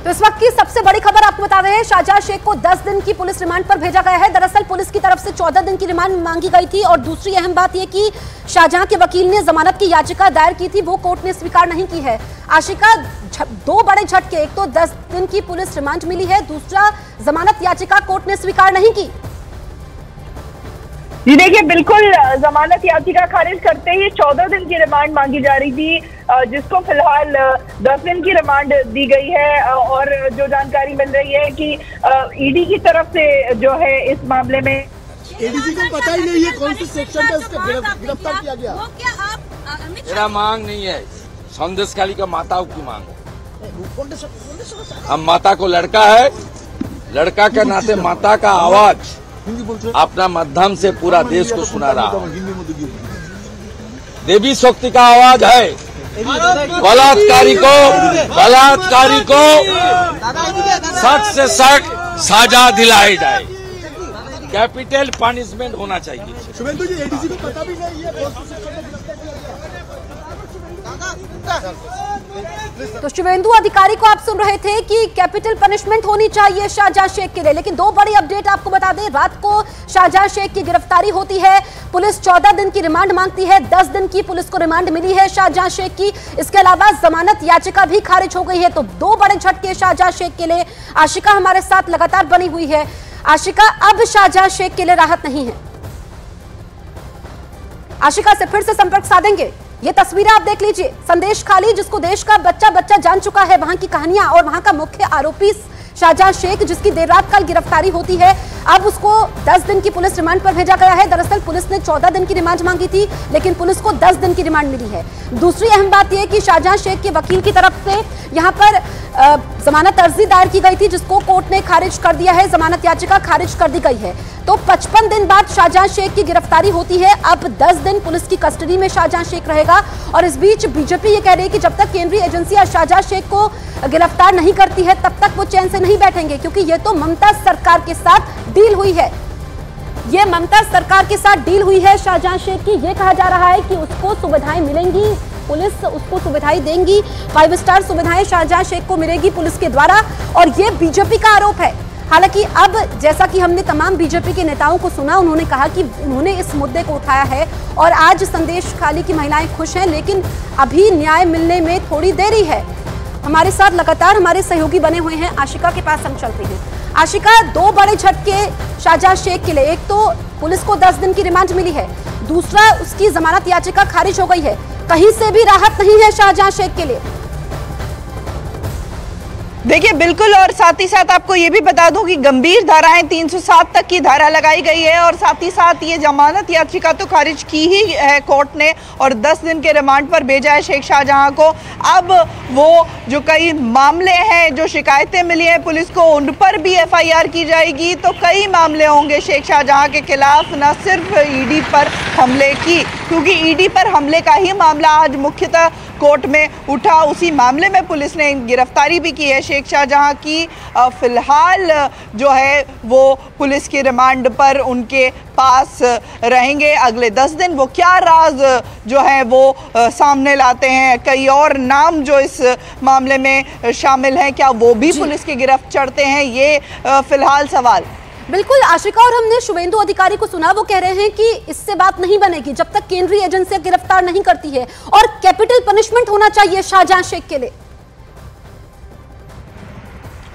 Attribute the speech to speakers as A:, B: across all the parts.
A: तो इस वक्त की सबसे बड़ी खबर आपको बता रहे हैं, शाहजहां शेख को 10 दिन की पुलिस रिमांड पर भेजा गया है। दरअसल पुलिस की तरफ से 14 दिन की रिमांड मांगी गई थी और दूसरी अहम बात यह कि शाहजहां के वकील ने जमानत की याचिका दायर की थी, वो कोर्ट ने स्वीकार नहीं की है। आशिका, दो बड़े झटके, एक तो 10 दिन की पुलिस रिमांड मिली है, दूसरा जमानत याचिका कोर्ट ने स्वीकार नहीं की।
B: जी देखिए, बिल्कुल जमानत याचिका खारिज करते ही 14 दिन की रिमांड मांगी जा रही थी, जिसको फिलहाल 10 दिन की रिमांड दी गई है। और जो जानकारी मिल रही है कि ईडी की तरफ से जो है इस मामले में
C: एडीजी को पता ही नहीं है कौन सी सेक्शन पे उसको गिरफ्तार किया गया।
D: मेरा मांग नहीं है, संदेशखाली का माताओं की मांग है। हम माता को लड़का है, लड़का के नाते माता का आवाज अपना माध्यम से पूरा देश को सुना रहा है। देवी शक्ति का आवाज है, बलात्कारी को सख्त से सख्त सजा दिलाई जाए, कैपिटल पनिशमेंट होना चाहिए।
C: शुभेंदु जी, एडीजी को पता भी नहीं है।
A: तो शुभेंदु अधिकारी को आप सुन रहे थे कि कैपिटल पनिशमेंट होनी चाहिए शाहजहां शेख के लिए। लेकिन दो बड़ी अपडेट आपको बता दें, रात को शाहजहां शेख की गिरफ्तारी होती है, पुलिस 14 दिन की रिमांड मांगती है, 10 दिन की पुलिस को रिमांड मिली है शाहजहां शेख की। इसके अलावा जमानत याचिका भी खारिज हो गई है। तो दो बड़े झटके शाहजहां शेख के लिए। आशिका हमारे साथ लगातार बनी हुई है। आशिका, अब शाहजहां शेख के लिए राहत नहीं है। आशिका से फिर से संपर्क साधेंगे। ये तस्वीरें आप देख लीजिए, संदेशखाली जिसको देश का बच्चा बच्चा जान चुका है, वहां की कहानियां और वहां का मुख्य आरोपी शाहजहां शेख, जिसकी देर रात कल गिरफ्तारी होती है, अब उसको 10 दिन की पुलिस रिमांड पर भेजा गया है। दरअसल पुलिस ने 14 दिन की रिमांड मांगी थी, लेकिन पुलिस को 10 दिन की रिमांड मिली है। दूसरी अहम बात यह कि शाहजहां शेख के वकील की तरफ से यहां पर जमानत अर्जी दायर की गई थी, जिसको कोर्ट ने खारिज कर दिया है, जमानत याचिका खारिज कर दी गई है। तो 55 दिन बाद शाहजहां शेख की गिरफ्तारी होती है। अब 10 दिन पुलिस की कस्टडी में शाहजहां शेख रहेगा। और इस बीच बीजेपी ये कह रही है कि जब तक केंद्रीय एजेंसियां शाहजहां शेख को गिरफ्तार नहीं करती है, तब तक वो चैन से नहीं बैठेंगे, क्योंकि ये तो ममता सरकार के साथ डील हुई है। ये ममता सरकार के साथ डील हुई है शाहजहां शेख की। ये कहा जा रहा है कि उसको सुविधाएं मिलेंगी, पुलिस उसको सुविधाएं देंगी, 5 स्टार सुविधाएं शाहजहां शेख को मिलेगी पुलिस के द्वारा। और ये बीजेपी का आरोप है। हालांकि अब जैसा कि हमने तमाम बीजेपी के नेताओं को सुना, उन्होंने कहा कि उन्होंने इस मुद्दे को उठाया है और आज संदेशखाली की महिलाएं खुश हैं, लेकिन अभी न्याय मिलने में थोड़ी देरी है। हमारे साथ लगातार हमारे सहयोगी बने हुए हैं, आशिका के पास हम चलते हैं। आशिका, दो बड़े झटके शाहजहां शेख के लिए, एक तो पुलिस को 10 दिन की रिमांड मिली है, दूसरा उसकी जमानत याचिका खारिज हो गई है। कहीं से भी राहत नहीं है शाहजहां शेख के लिए।
B: देखिए बिल्कुल, और साथ ही साथ आपको ये भी बता दूं कि गंभीर धाराएं 307 तक की धारा लगाई गई है और साथ ही साथ ये जमानत याचिका तो खारिज की ही है कोर्ट ने और 10 दिन के रिमांड पर भेजा है शेख शाहजहां को। अब वो जो कई मामले हैं, जो शिकायतें मिली हैं पुलिस को, उन पर भी FIR की जाएगी। तो कई मामले होंगे शेख शाहजहां के खिलाफ, न सिर्फ ईडी पर हमले की, क्योंकि ईडी पर हमले का ही मामला आज मुख्यतः कोर्ट में उठा। उसी मामले में पुलिस ने गिरफ्तारी भी की है शेख शाहजहां की। फिलहाल जो है वो पुलिस की रिमांड पर उनके पास रहेंगे। अगले 10 दिन वो क्या राज जो है वो सामने लाते हैं, कई और नाम जो इस मामले में शामिल हैं, क्या वो भी पुलिस की गिरफ्त चढ़ते हैं, ये फिलहाल सवाल।
A: बिल्कुल आशिका, और हमने शुभेंदु अधिकारी को सुना, वो कह रहे हैं कि इससे बात नहीं बनेगी जब तक केंद्रीय एजेंसियां गिरफ्तार नहीं करती है और कैपिटल पनिशमेंट होना चाहिए शाहजहां शेख के लिए।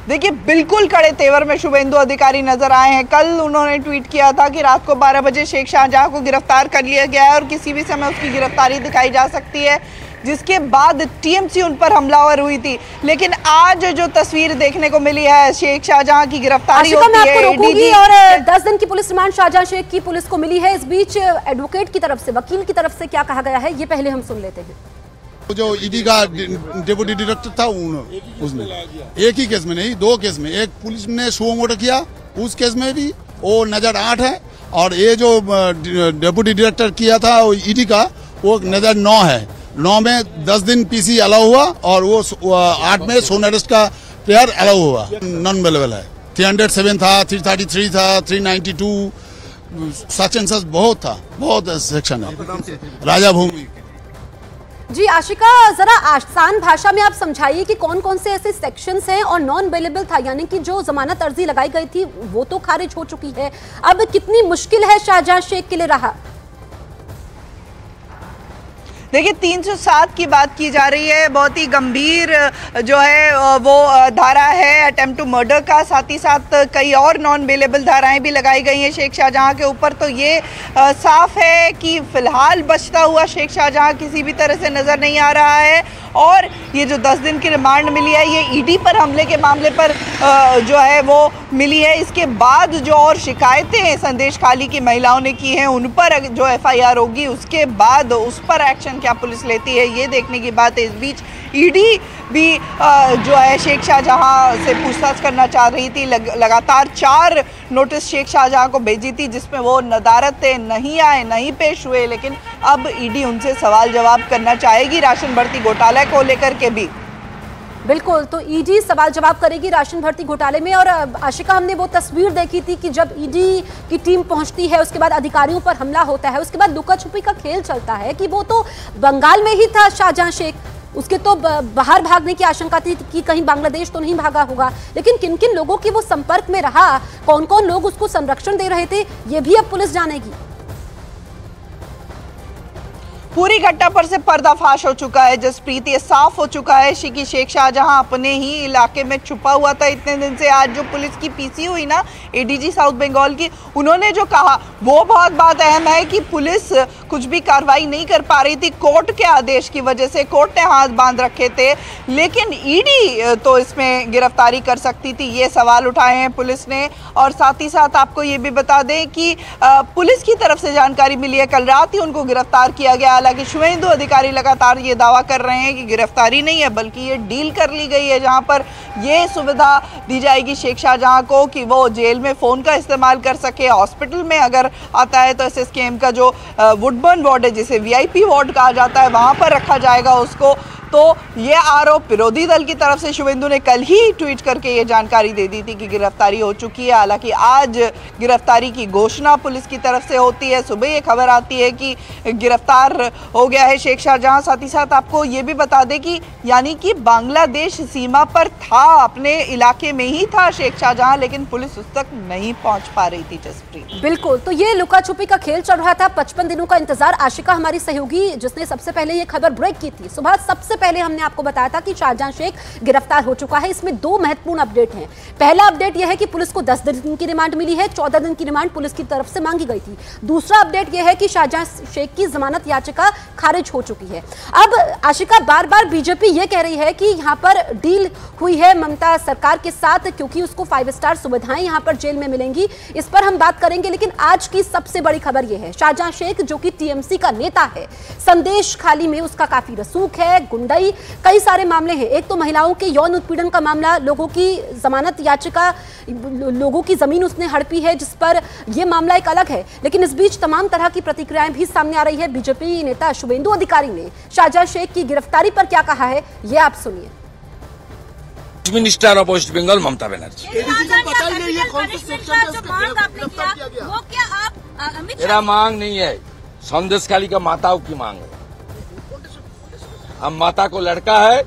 B: देखिए बिल्कुल कड़े तेवर में शुभेंदु अधिकारी नजर आए हैं। कल उन्होंने ट्वीट किया था कि रात को 12 बजे शेख शाहजहां को गिरफ्तार कर लिया गया है और किसी भी समय उसकी गिरफ्तारी दिखाई जा सकती है, जिसके बाद TMC उन पर हमलावर हुई थी। लेकिन आज जो तस्वीर देखने को मिली है, शेख शाहजहां की गिरफ्तारी होती
A: मैं आपको
B: है
A: रोकूंगी और 10 दिन की पुलिस रिमांड शाहजहां शेख की पुलिस को मिली है। इस बीच एडवोकेट की तरफ से, वकील की तरफ से क्या कहा गया है, ये पहले हम सुन लेते हैं।
E: जो ईडी का डेप्यूटी डायरेक्टर था, उसने एक ही केस में नहीं, 2 केस में, एक पुलिस ने शो ऑर्डर किया, उस केस में भी वो नजर 8 है, और ये जो डेप्यूटी डायरेक्टर किया था ईडी का, वो नजर 9 है। 9 में 10 दिन PC अलाउ हुआ और वो 8 में सोन अरेस्ट का प्रेयर अलाउ हुआ। नॉन अवेलेबल है। 307 था, 333 था, 392, सच एंड सच बहुत था, बहुत सेक्शन है। राजा भूमि
A: जी आशिका, जरा आसान भाषा में आप समझाइए कि कौन कौन से ऐसे सेक्शंस हैं और नॉन अवेलेबल था, यानी कि जो जमानत अर्जी लगाई गई थी वो तो खारिज हो चुकी है, अब कितनी मुश्किल है शाहजहां शेख के लिए रहा?
B: देखिए 307 की बात की जा रही है, बहुत ही गंभीर जो है वो धारा है अटेम्प्ट टू मर्डर का, साथ ही साथ कई और नॉन अवेलेबल धाराएं भी लगाई गई हैं शेख शाहजहां के ऊपर। तो ये साफ है कि फिलहाल बचता हुआ शेख शाहजहां किसी भी तरह से नज़र नहीं आ रहा है। और ये जो 10 दिन की रिमांड मिली है ये ईडी पर हमले के मामले पर जो है वो मिली है। इसके बाद जो और शिकायतें संदेश खाली की महिलाओं ने की हैं उन पर जो FIR होगी, उसके बाद उस पर एक्शन क्या पुलिस लेती है ये देखने की बात है। इस बीच ईडी भी जो है शेख शाहजहां से पूछताछ करना चाह रही थी, लगातार 4 नोटिस शेख शाहजहां को भेजी थी जिसमें वो नदारत नहीं आए, नहीं पेश हुए, लेकिन अब ईडी उनसे सवाल जवाब करना चाहेगी राशन भर्ती घोटाले को लेकर के भी।
A: बिल्कुल, तो ईडी सवाल जवाब करेगी राशन भर्ती घोटाले में। और आशिका, हमने वो तस्वीर देखी थी कि जब ईडी की टीम पहुंचती है उसके बाद अधिकारियों पर हमला होता है, उसके बाद लुका छुपी का खेल चलता है कि वो तो बंगाल में ही था शाहजहां शेख, उसके तो बाहर भागने की आशंका थी कि कहीं बांग्लादेश तो नहीं भागा होगा, लेकिन किन किन लोगों के वो संपर्क में रहा, कौन कौन लोग उसको संरक्षण दे रहे थे, ये भी अब पुलिस जानेगी।
B: पूरी घटना पर से पर्दाफाश हो चुका है जसप्रीत, ये साफ हो चुका है कि शेख शाहजहां अपने ही इलाके में छुपा हुआ था इतने दिन से। आज जो पुलिस की पीसी हुई ना ADG साउथ बंगाल की, उन्होंने जो कहा वो बहुत बात अहम है कि पुलिस कुछ भी कार्रवाई नहीं कर पा रही थी कोर्ट के आदेश की वजह से, कोर्ट ने हाथ बांध रखे थे, लेकिन ईडी तो इसमें गिरफ्तारी कर सकती थी, ये सवाल उठाए हैं पुलिस ने। और साथ ही साथ आपको ये भी बता दें कि पुलिस की तरफ से जानकारी मिली है, कल रात ही उनको गिरफ्तार किया गया। हालांकि शुभेंदु अधिकारी लगातार ये दावा कर रहे हैं कि गिरफ्तारी नहीं है बल्कि ये डील कर ली गई है, जहां पर ये सुविधा दी जाएगी शेख शाहजहां को कि वो जेल में फ़ोन का इस्तेमाल कर सके, हॉस्पिटल में अगर आता है तो SSKM का जो वुडबर्न वार्ड है जिसे VIP वार्ड कहा जाता है वहां पर रखा जाएगा उसको। तो ये आरोप विरोधी दल की तरफ से शुभेंदु ने कल ही ट्वीट करके ये जानकारी दे दी थी कि गिरफ्तारी हो चुकी है। हालांकि आज गिरफ्तारी की घोषणा पुलिस की तरफ से होती है, सुबह ये खबर आती है कि गिरफ्तार हो गया है शेख शाहजहां। साथ ही साथ आपको ये भी बता दें कि यानी कि बांग्लादेश सीमा पर था, अपने इलाके में ही था शेख शाहजहां, लेकिन पुलिस उस तक नहीं पहुंच पा रही थी जसप्रीत।
A: बिल्कुल, तो ये लुका छुपी का खेल चल रहा था, 55 दिनों का इंतजार। आशिका हमारी सहयोगी जिसने सबसे पहले ये खबर ब्रेक की थी, सुबह सबसे पहले हमने आपको बताया था कि शाहजहां शेख गिरफ्तार हो चुका है। इसमें 2 महत्वपूर्ण अपडेट हैं। पहला अपडेट यह है कि पुलिस को 10 दिन की रिमांड मिली है, 14 दिन की रिमांड पुलिस की तरफ से मांगी गई थी। दूसरा अपडेट यह है कि शाहजहां शेख की जमानत याचिका खारिज हो चुकी है। अब आशिका, बार बार बीजेपी यह कह रही है कि यहां पर डील हुई है ममता सरकार के साथ क्योंकि उसको 5 स्टार सुविधाएं यहां पर जेल में मिलेंगी, इस पर हम बात करेंगे। लेकिन आज की सबसे बड़ी खबर यह है, शाहजहां शेख जो कि TMC का नेता है, संदेश खाली में उसका काफी रसूख है, गुंडई, कई सारे मामले हैं। एक तो महिलाओं के यौन उत्पीड़न का मामला, लोगों की जमानत याचिका, लोगों की जमीन उसने हड़पी है जिस पर यह मामला एक अलग है। लेकिन इस बीच तमाम तरह की प्रतिक्रियाएं भी सामने आ रही है। बीजेपी नेता शुभेंदु अधिकारी ने शाहजहां शेख की गिरफ्तारी पर क्या कहा है, ये आप सुनिए।
D: Minister of waste Bengal Mamata Banerjee, मेरा मांग नहीं है, संदेश खाली का माताओं की मांग है। हम माता को लड़का है,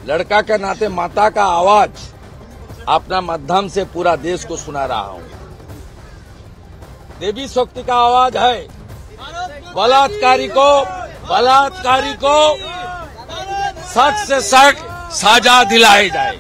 D: लड़का के नाते माता का आवाज अपना माध्यम से पूरा देश को सुना रहा हूं। देवी शक्ति का आवाज है, बलात्कारी को सख्त से सख्त सजा दिलाई जाए।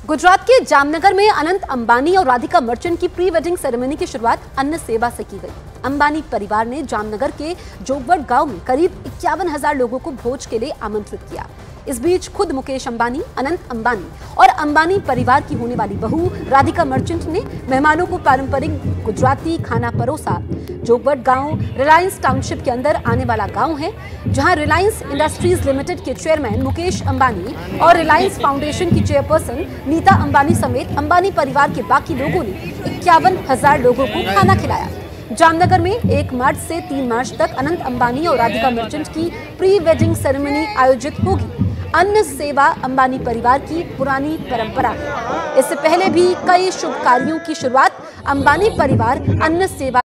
A: गुजरात के जामनगर में अनंत अंबानी और राधिका मर्चेंट की प्री वेडिंग सेरेमनी की शुरुआत अन्न सेवा से की गई। अंबानी परिवार ने जामनगर के जोगवट गांव में करीब 51,000 लोगों को भोज के लिए आमंत्रित किया। इस बीच खुद मुकेश अंबानी, अनंत अंबानी और अंबानी परिवार की होने वाली बहू राधिका मर्चेंट ने मेहमानों को पारंपरिक गुजराती खाना परोसा। जोगवट गांव रिलायंस टाउनशिप के अंदर आने वाला गांव है, जहां रिलायंस इंडस्ट्रीज लिमिटेड के चेयरमैन मुकेश अंबानी और रिलायंस फाउंडेशन की चेयरपर्सन नीता अंबानी समेत अंबानी परिवार के बाकी लोगों ने 51,000 लोगों को खाना खिलाया। जामनगर में 1 मार्च से 3 मार्च तक अनंत अंबानी और राधिका मर्चेंट की प्री वेडिंग सेरेमनी आयोजित होगी। अन्न सेवा अंबानी परिवार की पुरानी परंपरा है। इससे पहले भी कई शुभ कार्यों की शुरुआत अंबानी परिवार अन्न सेवा